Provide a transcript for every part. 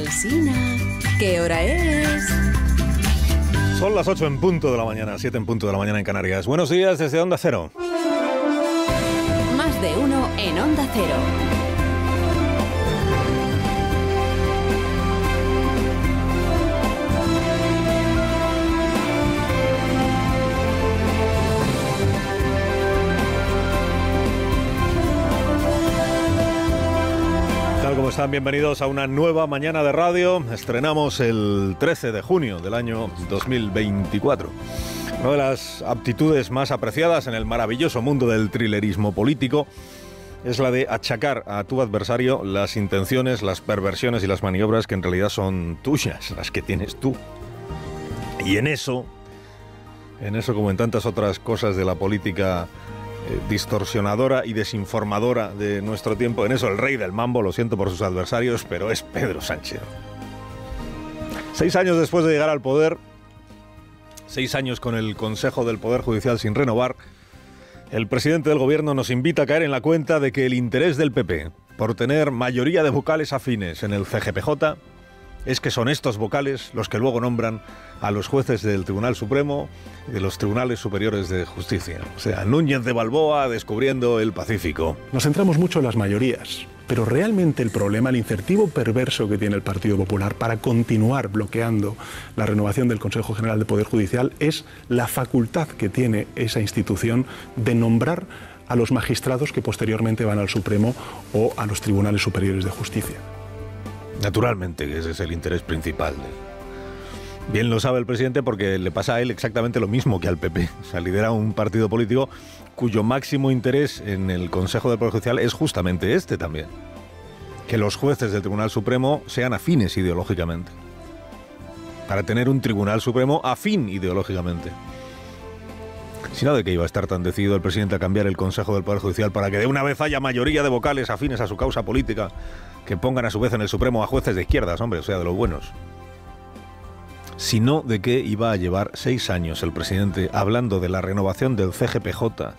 Alsina, ¿qué hora es? Son las 8 en punto de la mañana, 7 en punto de la mañana en Canarias. Buenos días desde Onda Cero. Más de uno en Onda Cero. ¿Cómo están? Bienvenidos a una nueva mañana de radio. Estrenamos el 13 de junio del año 2024. Una de las aptitudes más apreciadas en el maravilloso mundo del thrillerismo político es la de achacar a tu adversario las intenciones, las perversiones y las maniobras que en realidad son tuyas, las que tienes tú. Y en eso, como en tantas otras cosas de la política distorsionadora y desinformadora de nuestro tiempo, en eso el rey del mambo, lo siento por sus adversarios, pero es Pedro Sánchez. 6 años después de llegar al poder, 6 años con el Consejo del Poder Judicial sin renovar, el presidente del gobierno nos invita a caer en la cuenta de que el interés del PP por tener mayoría de vocales afines en el CGPJ es que son estos vocales los que luego nombran a los jueces del Tribunal Supremo y de los Tribunales Superiores de Justicia. O sea, Núñez de Balboa descubriendo el Pacífico. Nos centramos mucho en las mayorías, pero realmente el problema, el incentivo perverso que tiene el Partido Popular para continuar bloqueando la renovación del Consejo General de Poder Judicial es la facultad que tiene esa institución de nombrar a los magistrados que posteriormente van al Supremo o a los Tribunales Superiores de Justicia. Naturalmente, que ese es el interés principal. Bien lo sabe el presidente porque le pasa a él exactamente lo mismo que al PP. O sea, lidera un partido político cuyo máximo interés en el Consejo del Poder Judicial es justamente este también. Que los jueces del Tribunal Supremo sean afines ideológicamente. Para tener un Tribunal Supremo afín ideológicamente. Si no, ¿de qué iba a estar tan decidido el presidente a cambiar el Consejo del Poder Judicial para que de una vez haya mayoría de vocales afines a su causa política, que pongan a su vez en el Supremo a jueces de izquierdas, hombre, o sea, de los buenos? Si no, ¿de qué iba a llevar 6 años el presidente hablando de la renovación del CGPJ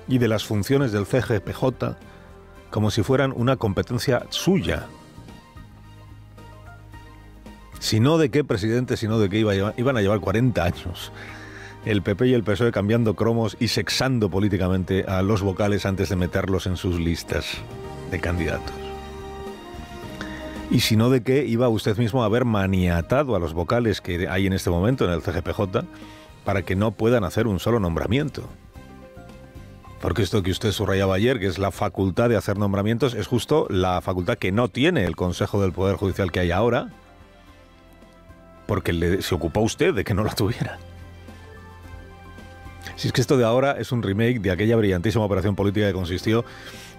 y de las funciones del CGPJ como si fueran una competencia suya? Si no, ¿de qué, presidente? Si no, ¿de qué iban a llevar 40 años el PP y el PSOE cambiando cromos y sexando políticamente a los vocales antes de meterlos en sus listas de candidatos? Y si no, ¿de qué iba usted mismo a haber maniatado a los vocales que hay en este momento en el CGPJ para que no puedan hacer un solo nombramiento? Porque esto que usted subrayaba ayer, que es la facultad de hacer nombramientos, es justo la facultad que no tiene el Consejo del Poder Judicial que hay ahora, porque se ocupó usted de que no la tuviera. Si es que esto de ahora es un remake de aquella brillantísima operación política que consistió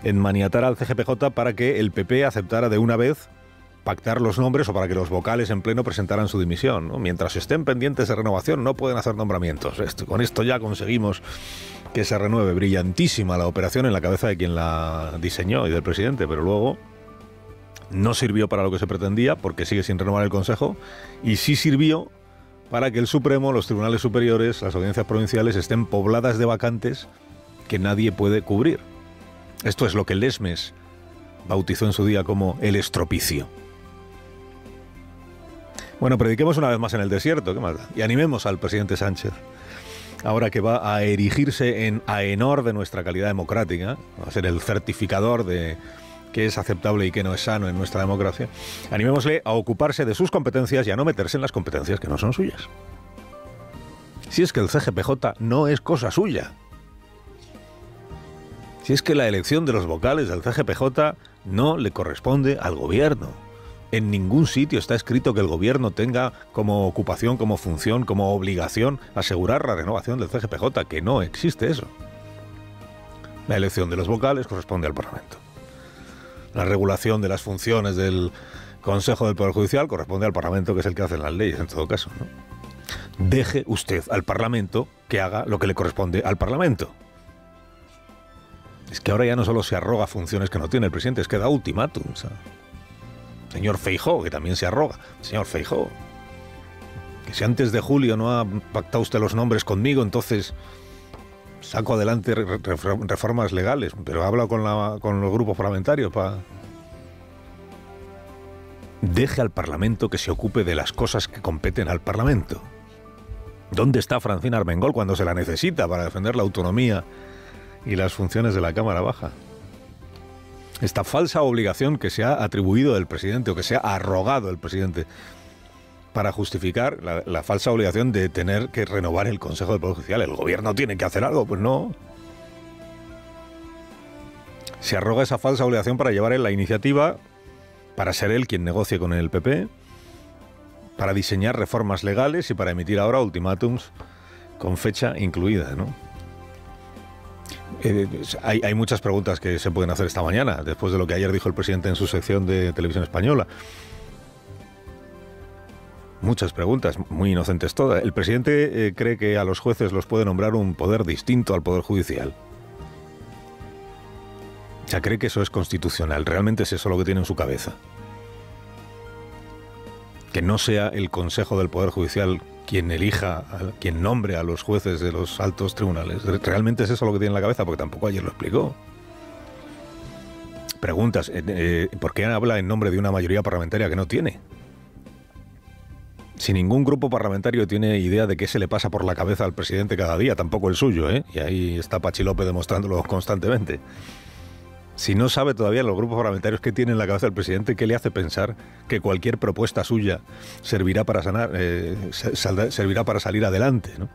en maniatar al CGPJ para que el PP aceptara de una vez pactar los nombres o para que los vocales en pleno presentaran su dimisión, ¿no? Mientras estén pendientes de renovación no pueden hacer nombramientos. Con esto ya conseguimos que se renueve. Brillantísima la operación en la cabeza de quien la diseñó y del presidente, pero luego no sirvió para lo que se pretendía porque sigue sin renovar el Consejo, y sí sirvió para que el Supremo, los tribunales superiores, las audiencias provinciales estén pobladas de vacantes que nadie puede cubrir. Esto es lo que Lesmes bautizó en su día como el estropicio. Bueno, prediquemos una vez más en el desierto, ¿qué más da? Y animemos al presidente Sánchez, ahora que va a erigirse en Aenor de nuestra calidad democrática, va a ser el certificador de qué es aceptable y qué no es sano en nuestra democracia. Animémosle a ocuparse de sus competencias y a no meterse en las competencias que no son suyas. Si es que el CGPJ no es cosa suya. Si es que la elección de los vocales del CGPJ no le corresponde al gobierno. En ningún sitio está escrito que el gobierno tenga como ocupación, como función, como obligación asegurar la renovación del CGPJ, que no existe eso. La elección de los vocales corresponde al Parlamento. La regulación de las funciones del Consejo del Poder Judicial corresponde al Parlamento, que es el que hace las leyes en todo caso, ¿no? Deje usted al Parlamento que haga lo que le corresponde al Parlamento. Es que ahora ya no solo se arroga funciones que no tiene el presidente, es que da ultimátum, ¿sabes? Señor Feijóo, que también se arroga. Señor Feijóo, que si antes de julio no ha pactado usted los nombres conmigo, entonces saco adelante reformas legales, pero habla con los grupos parlamentarios para... deje al Parlamento que se ocupe de las cosas que competen al Parlamento. ¿Dónde está Francina Armengol cuando se la necesita para defender la autonomía y las funciones de la Cámara Baja? Esta falsa obligación que se ha atribuido el presidente o que se ha arrogado el presidente para justificar la falsa obligación de tener que renovar el Consejo del Poder Judicial. ¿El gobierno tiene que hacer algo? Pues no. Se arroga esa falsa obligación para llevar él la iniciativa, para ser él quien negocie con el PP, para diseñar reformas legales y para emitir ahora ultimátums con fecha incluida, ¿no? Hay muchas preguntas que se pueden hacer esta mañana, después de lo que ayer dijo el presidente en su sección de Televisión Española. Muchas preguntas, muy inocentes todas. ¿El presidente cree que a los jueces los puede nombrar un poder distinto al Poder Judicial? O sea, ¿cree que eso es constitucional? ¿Realmente es eso lo que tiene en su cabeza? Que no sea el Consejo del Poder Judicial quien elija, quien nombre a los jueces de los altos tribunales. ¿Realmente es eso lo que tiene en la cabeza? Porque tampoco ayer lo explicó. Preguntas, ¿por qué habla en nombre de una mayoría parlamentaria que no tiene? Si ningún grupo parlamentario tiene idea de qué se le pasa por la cabeza al presidente cada día, tampoco el suyo, ¿eh? Y ahí está Pachi López demostrándolo constantemente. Si no sabe todavía los grupos parlamentarios qué tiene en la cabeza el presidente, ¿qué le hace pensar que cualquier propuesta suya servirá para servirá para salir adelante, ¿no?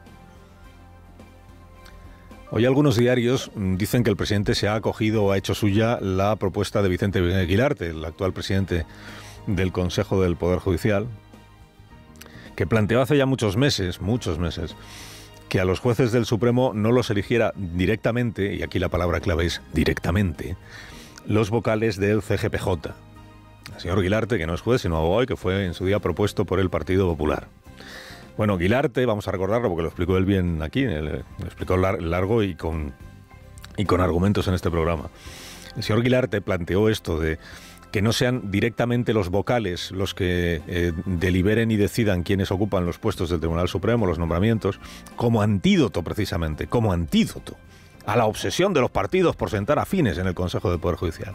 Hoy algunos diarios dicen que el presidente se ha acogido o ha hecho suya la propuesta de Vicente Guilarte, el actual presidente del Consejo del Poder Judicial, que planteó hace ya muchos meses, que a los jueces del Supremo no los eligiera directamente, y aquí la palabra clave es directamente, los vocales del CGPJ. El señor Guilarte, que no es juez, sino abogado, y que fue en su día propuesto por el Partido Popular. Bueno, Guilarte, vamos a recordarlo porque lo explicó él bien aquí, lo explicó largo y con argumentos en este programa. El señor Guilarte planteó esto de que no sean directamente los vocales los que deliberen y decidan quiénes ocupan los puestos del Tribunal Supremo, los nombramientos, como antídoto precisamente, como antídoto a la obsesión de los partidos por sentar afines en el Consejo del Poder Judicial.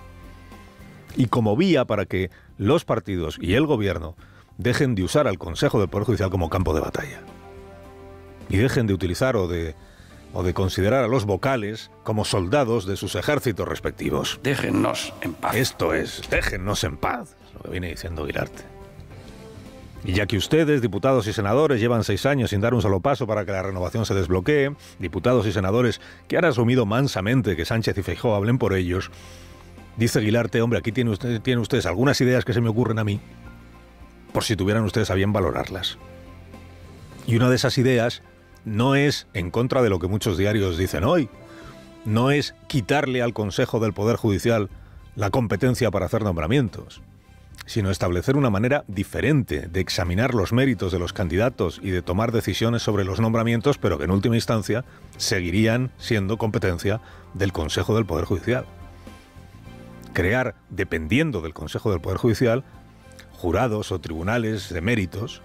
Y como vía para que los partidos y el gobierno dejen de usar al Consejo del Poder Judicial como campo de batalla. Y dejen de utilizar o de considerar a los vocales como soldados de sus ejércitos respectivos. Déjennos en paz. Esto es, déjennos en paz, es lo que viene diciendo Guilarte. Y ya que ustedes, diputados y senadores, llevan 6 años sin dar un solo paso para que la renovación se desbloquee, diputados y senadores que han asumido mansamente que Sánchez y Feijóo hablen por ellos, dice Guilarte, hombre, aquí tienen ustedes algunas ideas que se me ocurren a mí, por si tuvieran ustedes a bien valorarlas. Y una de esas ideas no es en contra de lo que muchos diarios dicen hoy, no es quitarle al Consejo del Poder Judicial la competencia para hacer nombramientos, sino establecer una manera diferente de examinar los méritos de los candidatos y de tomar decisiones sobre los nombramientos, pero que en última instancia seguirían siendo competencia del Consejo del Poder Judicial. Crear, dependiendo del Consejo del Poder Judicial, jurados o tribunales de méritos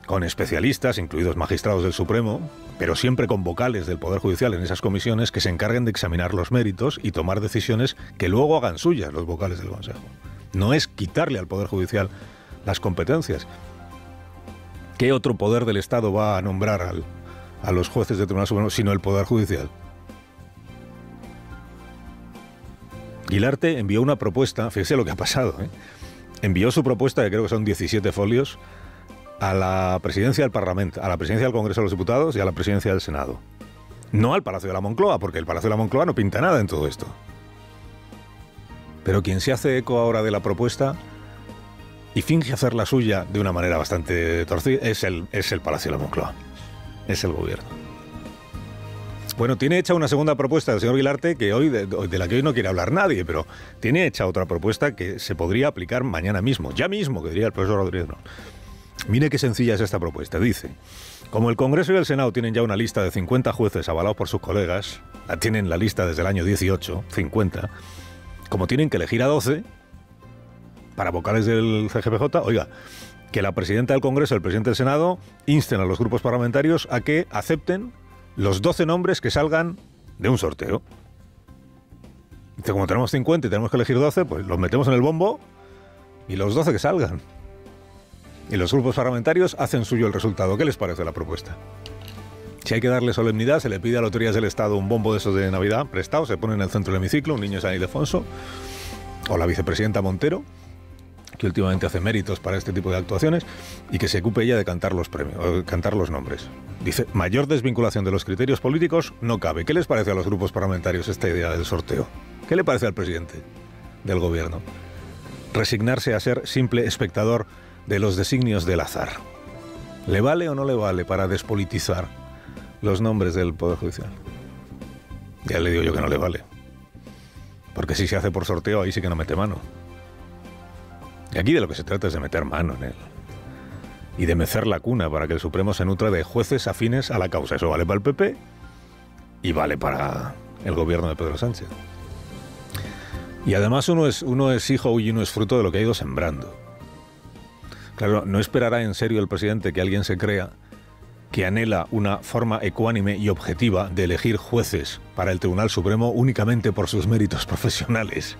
con especialistas, incluidos magistrados del Supremo, pero siempre con vocales del Poder Judicial en esas comisiones que se encarguen de examinar los méritos y tomar decisiones que luego hagan suyas los vocales del Consejo. No es quitarle al Poder Judicial las competencias. ¿Qué otro poder del Estado va a nombrar a los jueces del Tribunal Supremo sino el Poder Judicial? Guilarte envió una propuesta, fíjese lo que ha pasado, envió su propuesta, que creo que son 17 folios, a la presidencia del Parlamento, a la presidencia del Congreso de los Diputados y a la presidencia del Senado. No al Palacio de la Moncloa, porque el Palacio de la Moncloa no pinta nada en todo esto. Pero quien se hace eco ahora de la propuesta y finge hacer la suya de una manera bastante torcida es el Palacio de la Moncloa, es el gobierno. Bueno, tiene hecha una segunda propuesta del señor Guilarte que de la que hoy no quiere hablar nadie, pero tiene hecha otra propuesta que se podría aplicar mañana mismo, ya mismo, que diría el profesor Rodríguez. No. Mire qué sencilla es esta propuesta. Dice, como el Congreso y el Senado tienen ya una lista de 50 jueces avalados por sus colegas, tienen la lista desde el año 18, 50, como tienen que elegir a 12 para vocales del CGPJ, oiga, que la presidenta del Congreso y el presidente del Senado insten a los grupos parlamentarios a que acepten los 12 nombres que salgan de un sorteo. Dice, como tenemos 50 y tenemos que elegir 12, pues los metemos en el bombo y los 12 que salgan. Y los grupos parlamentarios hacen suyo el resultado. ¿Qué les parece la propuesta? Si hay que darle solemnidad, se le pide a Loterías del Estado un bombo de esos de Navidad prestado, se pone en el centro del hemiciclo un niño San Ildefonso, o la vicepresidenta Montero, que últimamente hace méritos para este tipo de actuaciones, y que se ocupe ella de cantar los premios, o cantar los nombres. Dice, mayor desvinculación de los criterios políticos no cabe. ¿Qué les parece a los grupos parlamentarios esta idea del sorteo? ¿Qué le parece al presidente del gobierno? Resignarse a ser simple espectador de los designios del azar. ¿Le vale o no le vale para despolitizar los nombres del Poder Judicial? Ya le digo yo que no le vale. Porque si se hace por sorteo, ahí sí que no mete mano. Y aquí de lo que se trata es de meter mano en él. Y de mecer la cuna para que el Supremo se nutra de jueces afines a la causa. Eso vale para el PP y vale para el gobierno de Pedro Sánchez. Y además uno es hijo y uno es fruto de lo que ha ido sembrando. Claro, no esperará en serio el presidente que alguien se crea que anhela una forma ecuánime y objetiva de elegir jueces para el Tribunal Supremo únicamente por sus méritos profesionales.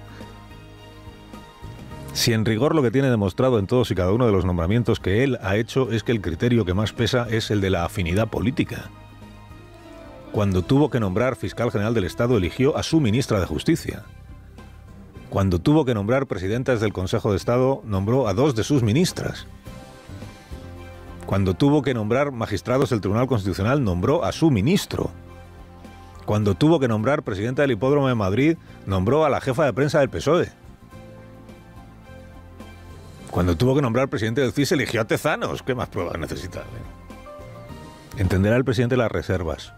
Si en rigor lo que tiene demostrado en todos y cada uno de los nombramientos que él ha hecho es que el criterio que más pesa es el de la afinidad política. Cuando tuvo que nombrar fiscal general del Estado, eligió a su ministra de Justicia. Cuando tuvo que nombrar presidentas del Consejo de Estado, nombró a 2 de sus ministras. Cuando tuvo que nombrar magistrados del Tribunal Constitucional, nombró a su ministro. Cuando tuvo que nombrar presidenta del Hipódromo de Madrid, nombró a la jefa de prensa del PSOE. Cuando tuvo que nombrar presidente del CIS, eligió a Tezanos. ¿Qué más pruebas necesita? Entenderá el presidente las reservas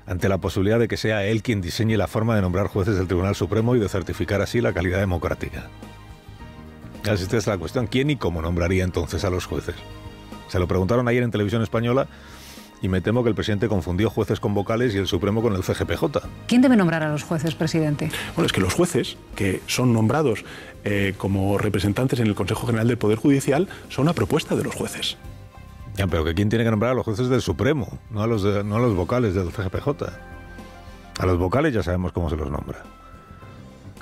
ante la posibilidad de que sea él quien diseñe la forma de nombrar jueces del Tribunal Supremo y de certificar así la calidad democrática. Así esta es la cuestión. ¿Quién y cómo nombraría entonces a los jueces? Se lo preguntaron ayer en Televisión Española y me temo que el presidente confundió jueces con vocales y el Supremo con el CGPJ. ¿Quién debe nombrar a los jueces, presidente? Bueno, es que los jueces, que son nombrados como representantes en el Consejo General del Poder Judicial, son una propuesta de los jueces. Ya, pero que ¿quién tiene que nombrar a los jueces del Supremo? No a los vocales del CGPJ. A los vocales ya sabemos cómo se los nombra.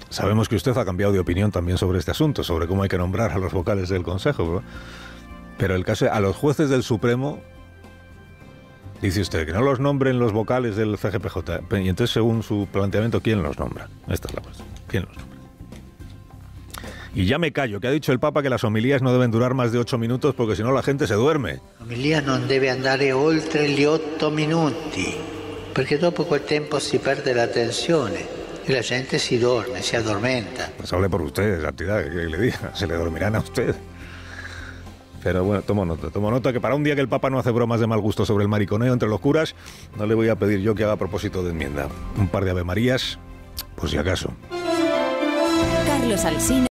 Sabemos que usted ha cambiado de opinión también sobre este asunto, sobre cómo hay que nombrar a los vocales del Consejo, ¿no? Pero el caso es, a los jueces del Supremo, dice usted, que no los nombren los vocales del CGPJ. Y entonces, según su planteamiento, ¿quién los nombra? Esta es la cuestión. ¿Quién los nombra? Y ya me callo, que ha dicho el Papa que las homilías no deben durar más de 8 minutos porque si no la gente se duerme. La homilía non deve andare oltre gli 8 minuti, perché dopo quel tempo si perde la tensione y la gente si duerme, se adormenta. Pues hable por usted, Santidad, que le diga, se le dormirán a usted. Pero bueno, tomo nota que para un día que el Papa no hace bromas de mal gusto sobre el mariconeo entre los curas, no le voy a pedir yo que haga propósito de enmienda. Un par de avemarías, por si acaso. Carlos Alsina.